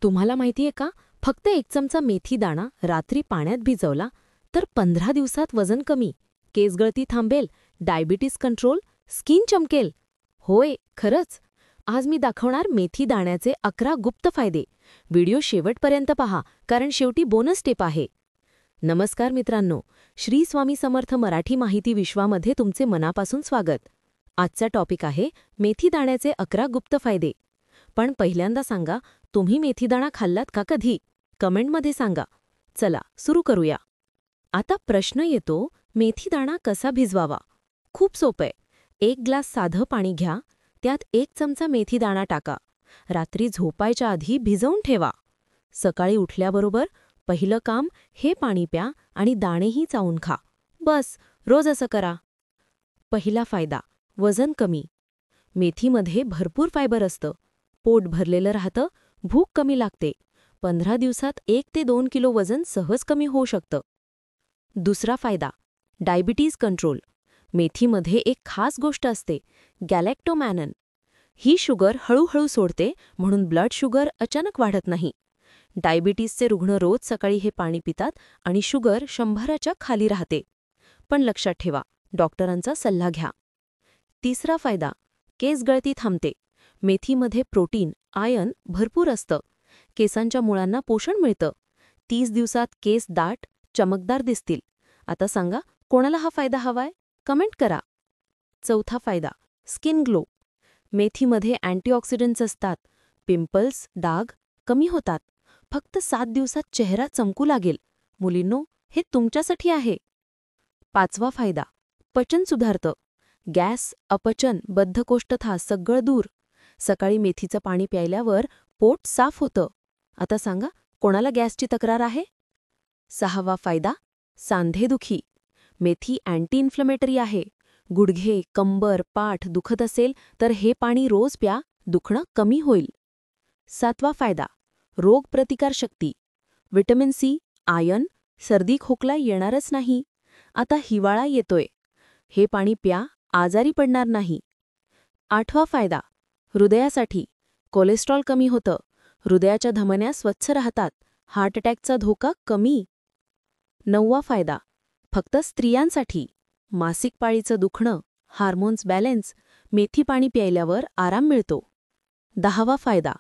तुम्हाला माहितीये का, फक्त एक चमचा मेथी दाणा रात्री पाण्यात भिजवला तर 15 दिवसात वजन कमी, केसगळती थांबेल, डायबिटीस कंट्रोल, स्किन चमकेल. होय, खरंच. आज मी दाखवणार मेथी दाण्याचे 11 गुप्त फायदे. व्हिडिओ शेवटपर्यंत पहा, कारण शेवटी बोनस टिप आहे. नमस्कार मित्रांनो, श्री स्वामी समर्थ मराठी माहिती विश्वामध्ये तुमचे मनापासून स्वागत. आजचा टॉपिक आहे मेथी दाण्याचे 11 गुप्त फायदे. पण पहिल्यांदा सांगा, तुम्ही मेथीदाणा खाल्लात का कधी? कमेंटमध्ये सांगा. चला सुरू करूया. आता प्रश्न येतो, मेथीदाणा कसा भिजवावा? खूप सोपं आहे. 1 ग्लास साधं पाणी घ्या, त्यात 1 चमचा मेथीदाणा टाका. रात्री झोपायच्या आधी भिजवून ठेवा. सकाळी उठल्याबरोबर पहिलं काम हे पाणी प्या आणि दाणेही चावून खा. बस, रोज असं करा. पहिला फायदा, वजन कमी. मेथीमध्ये भरपूर फायबर असतं. पोट भरलेलं राहतं, भूक कमी लागते. 15 दिवसात 1 ते 2 किलो वजन सहज कमी होऊ शकतं. दुसरा फायदा, डायबिटीज कंट्रोल. मेथीमध्ये एक खास गोष्ट असते, गॅलेक्टोमॅनन. ही शुगर हळूहळू सोडते, म्हणून ब्लड शुगर अचानक वाढत नाही. डायबिटीसचे रुग्ण रोज सकाळी हे पाणी पितात आणि शुगर 100च्या खाली राहते. पण लक्षात ठेवा, डॉक्टरांचा सल्ला घ्या. तिसरा फायदा, केस गळती थांबते. मेथीमध्ये प्रोटीन, आयर्न भरपूर असतं. केसांच्या मुळांना पोषण मिळतं. 30 दिवसात केस दाट, चमकदार दिसतील. आता सांगा, कोणाला हा फायदा हवाय? कमेंट करा. चौथा फायदा, स्किन ग्लो. मेथीमध्ये अँटीऑक्सिडंट्स असतात. पिंपल्स, डाग कमी होतात. फक्त 7 दिवसात चेहरा चमकू लागेल. मुलींनो, हे तुमच्यासाठी आहे. पाचवा फायदा, पचन सुधारतं. गॅस, अपचन, बद्धकोष्ठता सगळं दूर. सकाळी मेथीचं पाणी प्यायल्यावर पोट साफ होतं. आता सांगा, कोणाला गॅसची तक्रार आहे? सहावा फायदा, सांधेदुखी. मेथी अँटी इन्फ्लेमेटरी आहे. गुडघे, कंबर, पाठ दुखत असेल तर हे पाणी रोज प्या, दुखणं कमी होईल. सातवा फायदा, रोगप्रतिकारशक्ती. व्हिटॅमिन सी, आयर्न, सर्दी खोकला येणारच नाही. आता हिवाळा येतोय. हे पाणी प्या, आजारी पडणार नाही. आठवा फायदा, हृदयासाठी. कोलेस्ट्रॉल कमी होतं. हृदयाच्या धमन्या स्वच्छ राहतात. हार्ट अटॅकचा धोका कमी. नववा फायदा, फक्त स्त्रियांसाठी. मासिक पाळीचं दुखणं, हार्मोन्स बॅलेन्स, मेथी पाणी प्यायल्यावर आराम मिळतो. 10वा फायदा,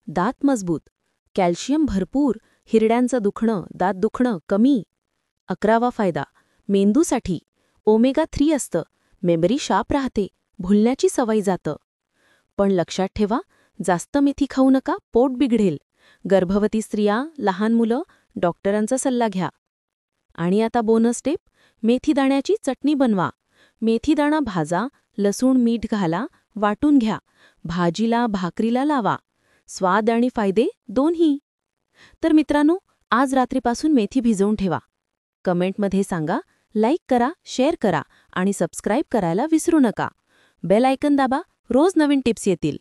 दात मजबूत. कॅल्शियम भरपूर, हिरड्यांचं दुखणं, दात दुखणं कमी. 11वा फायदा, मेंदूसाठी. ओमेगा 3 असतं. मेमरी शार्प राहते, भुलण्याची सवय जातं. पण लक्षात ठेवा, जास्त मेथी खाऊ नका, पोट बिघडेल. गर्भवती स्त्रिया, लहान मुलं, डॉक्टरांचा सल्ला घ्या. आणि आता बोनस टिप, मेथीदाण्याची चटणी बनवा. मेथीदाणा भाजा, लसूण मीठ घाला, वाटून घ्या. भाजीला, भाकरीला लावा. स्वाद आणि फायदे दोन्ही. तर मित्रांनो, आज रात्रीपासून मेथी भिजवून ठेवा. कमेंटमध्ये सांगा, लाईक करा, शेअर करा आणि सबस्क्राईब करायला विसरू नका. बेल आयकन दाबा, रोज नवीन टिप्स येतील.